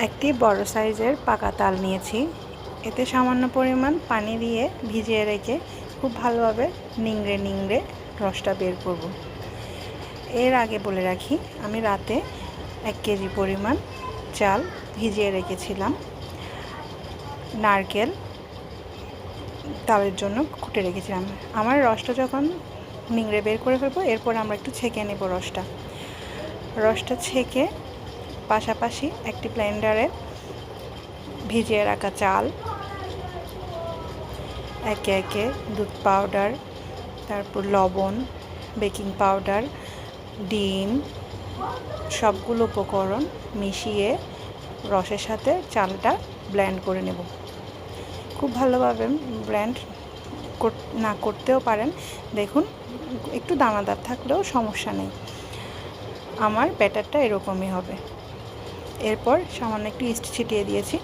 একটি বড় সাইজের পাকা তাল নিয়েছি। এতে সামান্য পরিমাণ পানি দিয়ে ভিজিয়ে রেখে খুব ভালোভাবে নিংড়ে নিংড়ে রসটা বের করব। এর আগে বলে রাখি, আমি রাতে 1 কেজি পরিমাণ চাল ভিজিয়ে রেখেছিলাম নারকেল তালের জন্য কুটে রেখেছিলাম। আমার রসটা যখন নিংড়ে বের করে ফেলবো, এরপর আমরা একটু ছেঁকে নেব রসটা ছেঁকে পাশাপাশি একটি ব্লেন্ডারে ভিজিয়ে রাখা চাল, একে একে দুধ পাউডার, তারপর লবণ, বেকিং পাউডার, ডিম সবগুলো উপকরণ মিশিয়ে রসের সাথে চালটা ব্লেন্ড করে নেব। খুব ভালোভাবে ব্লেন্ড না করতেও পারেন, দেখুন একটু দানাদার থাকলেও সমস্যা নেই। আমার ব্যাটারটা এরকমই হবে। এরপর সামান্য একটু ইস্ট ছিটিয়ে দিয়েছি।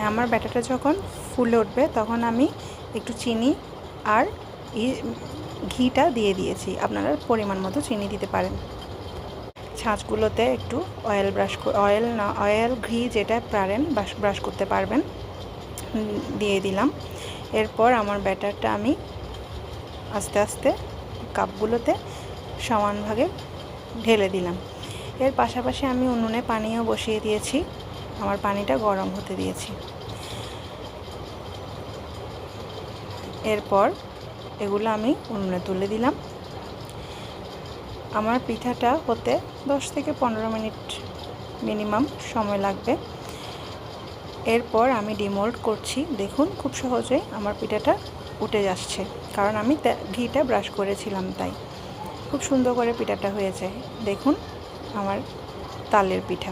আমার ব্যাটারটা যখন ফুলে উঠবে তখন আমি একটু চিনি আর ঘিটা দিয়ে দিয়েছি। আপনারা পরিমাণ মতো চিনি দিতে পারেন। ছাঁচগুলোতে একটু অয়েল ঘি যেটা পারেন ব্রাশ করতে পারবেন দিয়ে দিলাম। এরপর আমার ব্যাটারটা আমি আস্তে আস্তে কাপগুলোতে সমান ভাগে ঢেলে দিলাম। এর পাশাপাশি আমি উনুনে পানিও বসিয়ে দিয়েছি, আমার পানিটা গরম হতে দিয়েছি। এরপর এগুলো আমি উনুনে তুলে দিলাম। আমার পিঠাটা হতে 10 থেকে 15 মিনিট মিনিমাম সময় লাগবে। এরপর আমি ডিমোল্ড করছি। দেখুন খুব সহজেই আমার পিঠাটা উঠে যাচ্ছে, কারণ আমি ঘিটা ব্রাশ করেছিলাম, তাই খুব সুন্দর করে পিঠাটা হয়েছে। দেখুন আমার তালের পিঠা।